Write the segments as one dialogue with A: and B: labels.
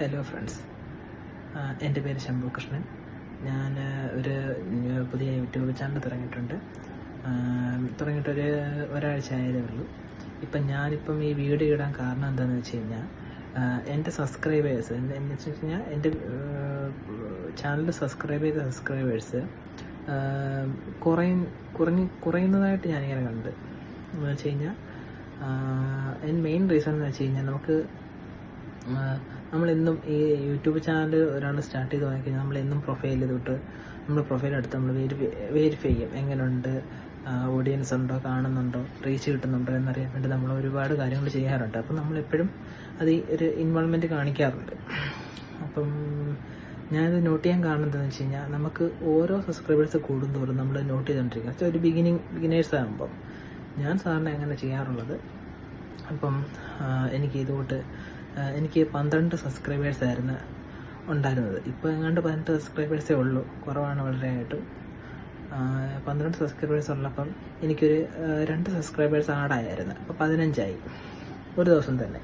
A: Hello friends, എൻ്റെ പേര് ശംഭു കൃഷ്ണൻ. ഞാൻ ഒരു പുതിയ യൂട്യൂബ് ചാനൽ തുടങ്ങിയിട്ടുണ്ട്. തുടങ്ങിയിട്ടൊരു ഒരാഴ്ച ആയതേ ഉള്ളൂ. ഞാനിപ്പം ഈ വീഡിയോ ഇടാൻ കാരണം എന്താണെന്ന് വെച്ച് കഴിഞ്ഞാൽ, എൻ്റെ സബ്സ്ക്രൈബേഴ്സ് എന്ന് വെച്ച് കഴിഞ്ഞാൽ എൻ്റെ ചാനൽ സബ്സ്ക്രൈബ് ചെയ്ത സബ്സ്ക്രൈബേഴ്സ് കുറയുന്നതായിട്ട് ഞാനിങ്ങനെ കണ്ട്. എന്ന് വെച്ച് കഴിഞ്ഞാൽ മെയിൻ റീസൺ എന്ന് വെച്ച് കഴിഞ്ഞാൽ, നമ്മളെന്നും ഈ യൂട്യൂബ് ചാനൽ ഒരാൾ സ്റ്റാർട്ട് ചെയ്ത് കഴിഞ്ഞാൽ നമ്മളെന്നും പ്രൊഫൈൽ തൊട്ട് നമ്മൾ പ്രൊഫൈൽ എടുത്ത് നമ്മൾ വെരിഫൈ ചെയ്യും. എങ്ങനെയുണ്ട്, ഓഡിയൻസ് ഉണ്ടോ, കാണുന്നുണ്ടോ, റീച്ച് കിട്ടുന്നുണ്ടോ എന്നറിയാൻ വേണ്ടി നമ്മൾ ഒരുപാട് കാര്യങ്ങൾ ചെയ്യാറുണ്ട്. അപ്പം നമ്മളെപ്പോഴും അത് ഒരു ഇൻവോൾവ്മെൻറ്റ് കാണിക്കാറുണ്ട്. ഞാനിത് നോട്ട് ചെയ്യാൻ കാരണം എന്താണെന്ന് വെച്ച് കഴിഞ്ഞാൽ, നമുക്ക് ഓരോ സബ്സ്ക്രൈബേഴ്സ് കൂടുന്തോറും നമ്മൾ നോട്ട് ചെയ്തുകൊണ്ടിരിക്കുക. ഒരു ബിഗിനേഴ്സ് ആകുമ്പം ഞാൻ സാറിന് എങ്ങനെ ചെയ്യാറുള്ളത്, എനിക്ക് 12 സബ്സ്ക്രൈബേഴ്സ് ആയിരുന്നു ഉണ്ടായിരുന്നത്. ഇപ്പോൾ എങ്ങാണ്ട് 18 സബ്സ്ക്രൈബേഴ്സേ ഉള്ളൂ. കുറവാണ് വളരെയായിട്ടും. 12 സബ്സ്ക്രൈബേഴ്സ് ഉള്ളപ്പം എനിക്കൊരു 2 സബ്സ്ക്രൈബേഴ്സ് ആഡായിരുന്നു. അപ്പോൾ 15 ഒരു ദിവസം തന്നെ.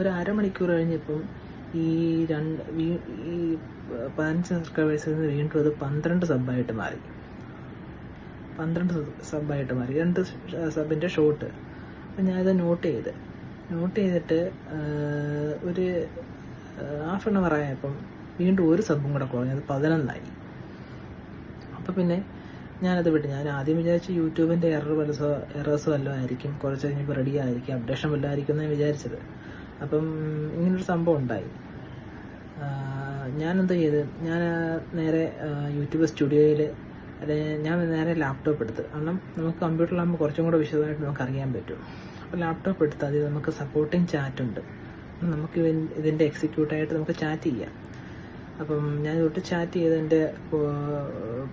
A: ഒരു അരമണിക്കൂർ കഴിഞ്ഞപ്പം ഈ 15 സബ്സ്ക്രൈബേഴ്സിൽ നിന്ന് വീണ്ടും അത് 12 സബ്ബായിട്ട് മാറി. 12 സബ്ബായിട്ട് മാറി, 2 സബിൻ്റെ ഷോട്ട്. ഞാനിത് നോട്ട് ചെയ്തിട്ട് ഒരു ഹാഫ് ആൻ അവർ ആയപ്പം വീണ്ടും ഒരു സബും കൂടെ കുറഞ്ഞു, അത് 11. അപ്പോൾ പിന്നെ ഞാനത് വിട്ടു. ഞാൻ ആദ്യം വിചാരിച്ചു യൂട്യൂബിൻ്റെ എറേഴ്സ് വല്ലതും ആയിരിക്കും, കുറച്ച് കഴിഞ്ഞപ്പോൾ റെഡി ആയിരിക്കും, അപ്ഡേഷൻ വല്ലതും ആയിരിക്കും എന്നാണ് വിചാരിച്ചത്. ഇങ്ങനൊരു സംഭവം ഉണ്ടായി. ഞാനെന്താ ചെയ്ത്, ഞാൻ നേരെ യൂട്യൂബ് സ്റ്റുഡിയോയിൽ ഞാൻ നേരെ ലാപ്ടോപ്പ് എടുത്ത്. കാരണം നമുക്ക് കമ്പ്യൂട്ടറിലാകുമ്പോൾ കുറച്ചും കൂടെ വിശദമായിട്ട് നമുക്ക് അറിയാൻ പറ്റും. അപ്പോൾ ലാപ്ടോപ്പ് എടുത്ത് അതിൽ നമുക്ക് സപ്പോർട്ടിങ് ചാറ്റുണ്ട്. നമുക്ക് ഇതിൻ്റെ എക്സിക്യൂട്ടായിട്ട് നമുക്ക് ചാറ്റ് ചെയ്യാം. ഞാൻ ഇതൊട്ട് ചാറ്റ് ചെയ്ത് എൻ്റെ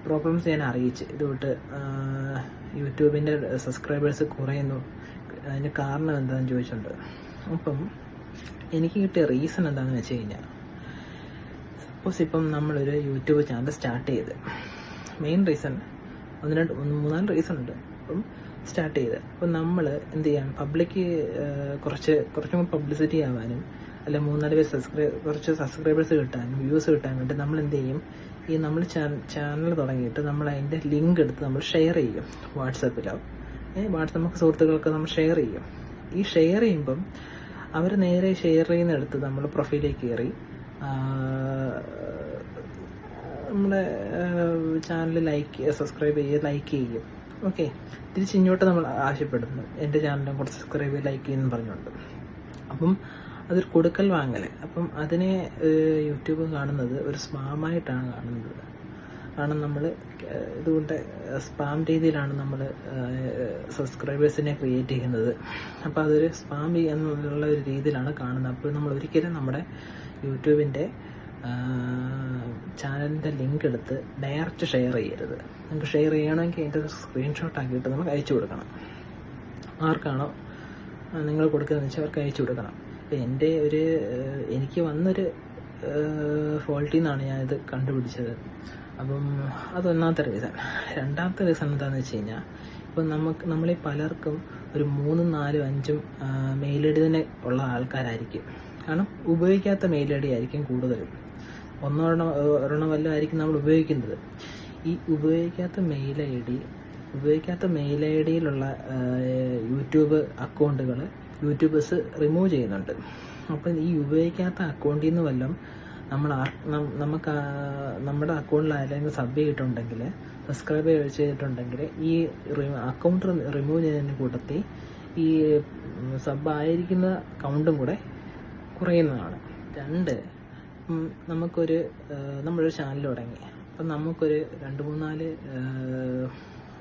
A: പ്രോബ്ലംസ് ഞാൻ അറിയിച്ച്, ഇതൊട്ട് യൂട്യൂബിൻ്റെ സബ്സ്ക്രൈബേഴ്സ് കുറയുന്നു, അതിൻ്റെ കാരണം എന്താണെന്ന് ചോദിച്ചിട്ടുണ്ട്. എനിക്ക് കിട്ടിയ റീസൺ എന്താണെന്ന് വെച്ച് കഴിഞ്ഞാൽ, സപ്പോസ് നമ്മളൊരു യൂട്യൂബ് ചാനൽ സ്റ്റാർട്ട് ചെയ്ത്, മെയിൻ റീസൺ 3-4 റീസൺ ഉണ്ട്. സ്റ്റാർട്ട് ചെയ്ത് നമ്മൾ എന്ത് ചെയ്യാം, പബ്ലിക്ക് കുറച്ചും പബ്ലിസിറ്റി ആവാനും, അല്ല 3-4 പേര് കുറച്ച് സബ്സ്ക്രൈബേഴ്സ് കിട്ടാനും വ്യൂസ് കിട്ടാൻ വേണ്ടി നമ്മൾ എന്ത് ചെയ്യും, ഈ നമ്മൾ ചാനൽ തുടങ്ങിയിട്ട് നമ്മൾ അതിൻ്റെ ലിങ്ക് എടുത്ത് നമ്മൾ ഷെയർ ചെയ്യും. വാട്സപ്പിലോ നമുക്ക് സുഹൃത്തുക്കൾക്ക് നമ്മൾ ഷെയർ ചെയ്യും. ഈ ഷെയർ ചെയ്യുമ്പം അവർ നേരെ ഷെയർ ചെയ്യുന്നിടത്ത് നമ്മൾ പ്രൊഫൈലിലേക്ക് കയറി നമ്മുടെ ചാനൽ സബ്സ്ക്രൈബ് ലൈക്ക് ചെയ്യും. ഓക്കെ, തിരിച്ചിങ്ങോട്ട് നമ്മൾ ആവശ്യപ്പെടുന്നു, എൻ്റെ ചാനലും കുറച്ച് സബ്സ്ക്രൈബ് ലൈക്ക് ചെയ്യുമെന്ന് പറഞ്ഞുകൊണ്ട്. അതൊരു കൊടുക്കൽ വാങ്ങൽ. അതിനെ യൂട്യൂബ് കാണുന്നത് ഒരു സ്പാമായിട്ടാണ് കാണുന്നത്. കാരണം നമ്മൾ ഇതുകൊണ്ട് സ്പാം രീതിയിലാണ് നമ്മൾ സബ്സ്ക്രൈബേഴ്സിനെ ക്രിയേറ്റ് ചെയ്യുന്നത്. അതൊരു സ്പാം എന്നുള്ള ഒരു രീതിയിലാണ് കാണുന്നത്. അപ്പോൾ നമ്മൾ ഒരിക്കലും നമ്മുടെ യൂട്യൂബിൻ്റെ ചാനലിൻ്റെ ലിങ്ക് എടുത്ത് ഡയറക്റ്റ് ഷെയർ ചെയ്യരുത്. നമുക്ക് ഷെയർ ചെയ്യണമെങ്കിൽ അതിൻ്റെ സ്ക്രീൻഷോട്ട് ആക്കിയിട്ട് നമുക്ക് അയച്ചു കൊടുക്കണം. ആർക്കാണോ നിങ്ങൾ കൊടുക്കുന്നതെന്ന് വെച്ചാൽ അവർക്ക് അയച്ചു കൊടുക്കണം. എനിക്ക് വന്നൊരു ഫോൾട്ടിൽ നിന്നാണ് ഞാനിത് കണ്ടുപിടിച്ചത്. അതൊന്നാമത്തെ റീസൺ. രണ്ടാമത്തെ റീസൺ എന്താണെന്ന് വെച്ച് കഴിഞ്ഞാൽ, നമ്മളീ പലർക്കും ഒരു 3, 4, 5 മെയിൽ ഐ ഡി തന്നെ ഉള്ള ആൾക്കാരായിരിക്കും. കാരണം ഉപയോഗിക്കാത്ത മെയിൽ ഐ ഡി ആയിരിക്കും കൂടുതലും. ഒരെണ്ണം വല്ലതും ആയിരിക്കും നമ്മൾ ഉപയോഗിക്കുന്നത്. ഈ ഉപയോഗിക്കാത്ത മെയിൽ ഐ ഡിയിലുള്ള യൂട്യൂബ് അക്കൗണ്ടുകൾ യൂട്യൂബേഴ്സ് റിമൂവ് ചെയ്യുന്നുണ്ട്. ഈ ഉപയോഗിക്കാത്ത അക്കൗണ്ടിൽ നിന്ന് വല്ലതും നമുക്ക് നമ്മുടെ അക്കൗണ്ടിൽ ആരെങ്കിലും സബ് ചെയ്തിട്ടുണ്ടെങ്കിൽ, സബ്സ്ക്രൈബ് ചെയ്തിട്ടുണ്ടെങ്കിൽ, ഈ അക്കൗണ്ട് റിമൂവ് ചെയ്യുന്നതിന് കൂട്ടത്തിൽ ഈ സബ് ആയിരിക്കുന്ന കൗണ്ടും കൂടെ കുറയുന്നതാണ്. 2, നമ്മളൊരു ചാനൽ തുടങ്ങി. നമുക്കൊരു 2-3-4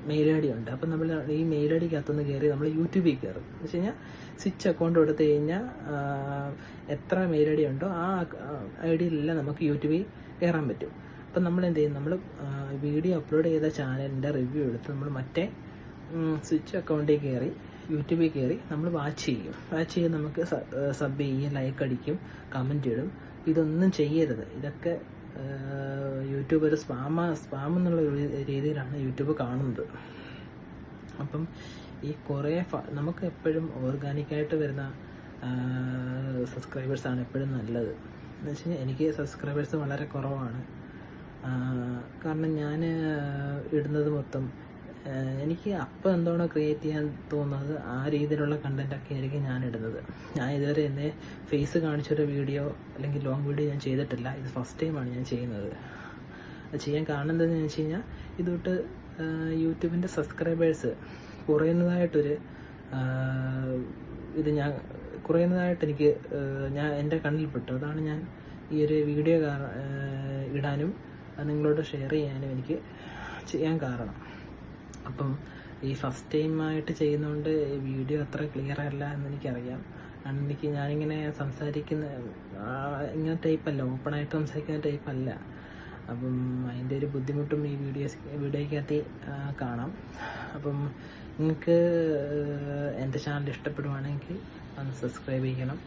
A: മെയിൽ ഐ ഡി ഉണ്ട്. നമ്മൾ ഈ മെയിൽ ഐ ഡിക്കകത്തുനിന്ന് കയറി നമ്മൾ യൂട്യൂബിൽ കയറും. എന്ന് വെച്ച് കഴിഞ്ഞാൽ സ്വിച്ച് അക്കൗണ്ട് കൊടുത്തു കഴിഞ്ഞാൽ എത്ര മെയിൽ ഐ ഡി ഉണ്ടോ ആ ഐ ഡിയിലെല്ലാം നമുക്ക് യൂട്യൂബിൽ കയറാൻ പറ്റും. നമ്മൾ എന്ത് ചെയ്യും, നമ്മൾ വീഡിയോ അപ്ലോഡ് ചെയ്ത ചാനലിൻ്റെ റിവ്യൂ എടുത്ത് നമ്മൾ മറ്റേ സ്വിച്ച് അക്കൗണ്ടിൽ കയറി യൂട്യൂബിൽ കയറി നമ്മൾ വാച്ച് ചെയ്യും. നമുക്ക് സബ് ചെയ്യും, ലൈക്ക് അടിക്കും, കമൻറ്റ് ഇടും. ഇതൊന്നും ചെയ്യരുത്. ഇതൊക്കെ യൂട്യൂബ് ഒരു സ്പാം എന്നുള്ള രീതിയിലാണ് യൂട്യൂബ് കാണുന്നത്. ഈ നമുക്ക് എപ്പോഴും ഓർഗാനിക്കായിട്ട് വരുന്ന സബ്സ്ക്രൈബേഴ്സാണ് എപ്പോഴും നല്ലത്. എന്ന് വെച്ച് കഴിഞ്ഞാൽ എനിക്ക് സബ്സ്ക്രൈബേഴ്സ് വളരെ കുറവാണ്. കാരണം ഞാൻ ഇടുന്നത് മൊത്തം എനിക്ക് അപ്പം എന്താണോ ക്രിയേറ്റ് ചെയ്യാൻ തോന്നുന്നത് ആ രീതിയിലുള്ള കണ്ടൻറ്റൊക്കെ ആയിരിക്കും ഞാൻ ഇടുന്നത്. ഞാൻ ഇതുവരെ എന്നെ ഫേസ് കാണിച്ചൊരു വീഡിയോ അല്ലെങ്കിൽ ലോങ് വീഡിയോ ഞാൻ ചെയ്തിട്ടില്ല. ഇത് ഫസ്റ്റ് ടൈമാണ് ഞാൻ ചെയ്യുന്നത്. അത് ചെയ്യാൻ കാരണം എന്താണെന്ന് വെച്ച് കഴിഞ്ഞാൽ ഇതൊട്ട് യൂട്യൂബിൻ്റെ സബ്സ്ക്രൈബേഴ്സ് കുറയുന്നതായിട്ടൊരു കുറയുന്നതായിട്ട് എനിക്ക് എൻ്റെ കണ്ണിൽപ്പെട്ടു. അതാണ് ഞാൻ ഈ ഒരു വീഡിയോ ഇടാനും നിങ്ങളോട് ഷെയർ ചെയ്യാനും എനിക്ക് ചെയ്യാൻ കാരണം. അപ്പം ഈ ഫസ്റ്റ് ടൈമായിട്ട് ചെയ്യുന്നതുകൊണ്ട് വീഡിയോ അത്ര ക്ലിയർ അല്ല എന്നെനിക്കറിയാം. കാരണം ഞാനിങ്ങനെ സംസാരിക്കുന്ന ഇങ്ങനെ ടൈപ്പല്ല, ഓപ്പണായിട്ട് സംസാരിക്കുന്ന ടൈപ്പല്ല. അപ്പം അതിൻ്റെ ഒരു ബുദ്ധിമുട്ടും ഈ വീഡിയോയ്ക്കകത്ത് കാണാം. അപ്പം നിങ്ങൾക്ക് എൻ്റെ ചാനൽ ഇഷ്ടപ്പെടുവാണെങ്കിൽ ഒന്ന് സബ്സ്ക്രൈബ് ചെയ്യണം.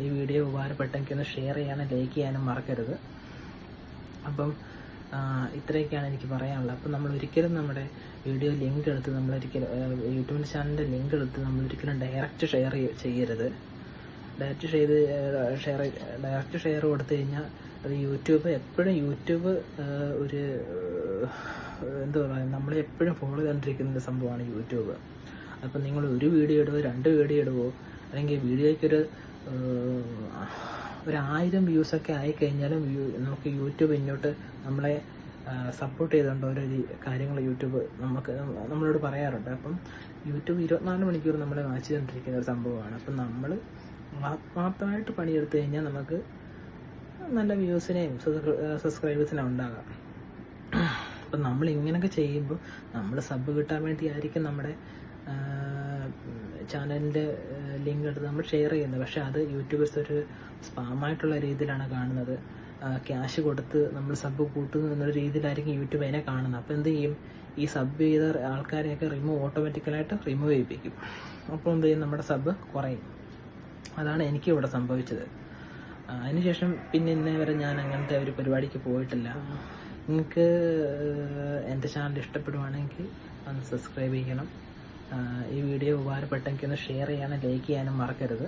A: ഈ വീഡിയോ ഉപകാരപ്പെട്ടെങ്കിൽ ഒന്ന് ഷെയർ ചെയ്യാനും ലൈക്ക് ചെയ്യാനും മറക്കരുത്. അപ്പം ഇത്രയൊക്കെയാണ് എനിക്ക് പറയാനുള്ളത്. അപ്പം നമ്മളൊരിക്കലും നമ്മുടെ വീഡിയോ ലിങ്ക് എടുത്ത് യൂട്യൂബ് ചാനലിൻ്റെ ലിങ്ക് എടുത്ത് നമ്മളൊരിക്കലും ഡയറക്റ്റ് ഷെയർ ചെയ്യരുത്. ഡയറക്റ്റ് ഷെയർ കൊടുത്തു കഴിഞ്ഞാൽ അത് യൂട്യൂബ് ഒരു എന്താ പറയുക, നമ്മളെപ്പോഴും ഫോളോ ചെയ്തുകൊണ്ടിരിക്കുന്ന സംഭവമാണ് യൂട്യൂബ്. അപ്പം നിങ്ങൾ ഒരു വീഡിയോ ഇടുവോ 2 വീഡിയോ ഇടുവോ അല്ലെങ്കിൽ വീഡിയോയ്ക്കൊരു 1000 വ്യൂസൊക്കെ ആയിക്കഴിഞ്ഞാലും നമുക്ക് യൂട്യൂബ് ഇങ്ങോട്ട് നമ്മളെ സപ്പോർട്ട് ചെയ്തുകൊണ്ട് ഓരോ കാര്യങ്ങൾ യൂട്യൂബ് നമ്മളോട് പറയാറുണ്ട്. അപ്പം യൂട്യൂബ് 24 മണിക്കൂർ നമ്മളെ വാച്ച് ചെയ്തുകൊണ്ടിരിക്കുന്ന ഒരു സംഭവമാണ്. അപ്പം നമ്മൾ ആത്മാർത്ഥമായിട്ട് പണിയെടുത്തു കഴിഞ്ഞാൽ നമുക്ക് നല്ല വ്യൂസിനെയും സബ്സ്ക്രൈബേഴ്സിനെയും ഉണ്ടാകാം. അപ്പം നമ്മൾ ഇങ്ങനെയൊക്കെ ചെയ്യുമ്പോൾ നമ്മൾ സബ് കിട്ടാൻ വേണ്ടിയായിരിക്കും നമ്മുടെ ചാനലിൻ്റെ ലിങ്ക് എടുത്ത് നമ്മൾ ഷെയർ ചെയ്യുന്നത്. പക്ഷേ അത് യൂട്യൂബേഴ്സ് ഒരു സ്പാമായിട്ടുള്ള രീതിയിലാണ് കാണുന്നത്. ക്യാഷ് കൊടുത്ത് നമ്മൾ സബ് കൂട്ടുന്നു എന്നൊരു രീതിയിലായിരിക്കും യൂട്യൂബ് അതിനെ കാണുന്നത്. അപ്പോൾ എന്ത് ചെയ്യും, ഈ സബ് ചെയ്ത ആൾക്കാരെയൊക്കെ ഓട്ടോമാറ്റിക്കലായിട്ട് റിമൂവ് ചെയ്യിപ്പിക്കും. അപ്പോൾ എന്ത് ചെയ്യും, നമ്മുടെ സബ് കുറയും. അതാണ് എനിക്ക് ഇവിടെ സംഭവിച്ചത്. അതിനുശേഷം പിന്നെ ഇന്നേ വരെ ഞാൻ അങ്ങനത്തെ ഒരു പരിപാടിക്ക് പോയിട്ടില്ല. നിങ്ങൾക്ക് എൻ്റെ ചാനൽ ഇഷ്ടപ്പെടുവാണെങ്കിൽ ഒന്ന് സബ്സ്ക്രൈബ് ചെയ്യണം. ഈ വീഡിയോ ഉപകാരപ്പെട്ടെങ്കിൽ ഒന്ന് ഷെയർ ചെയ്യാനും ലൈക്ക് ചെയ്യാനും മറക്കരുത്.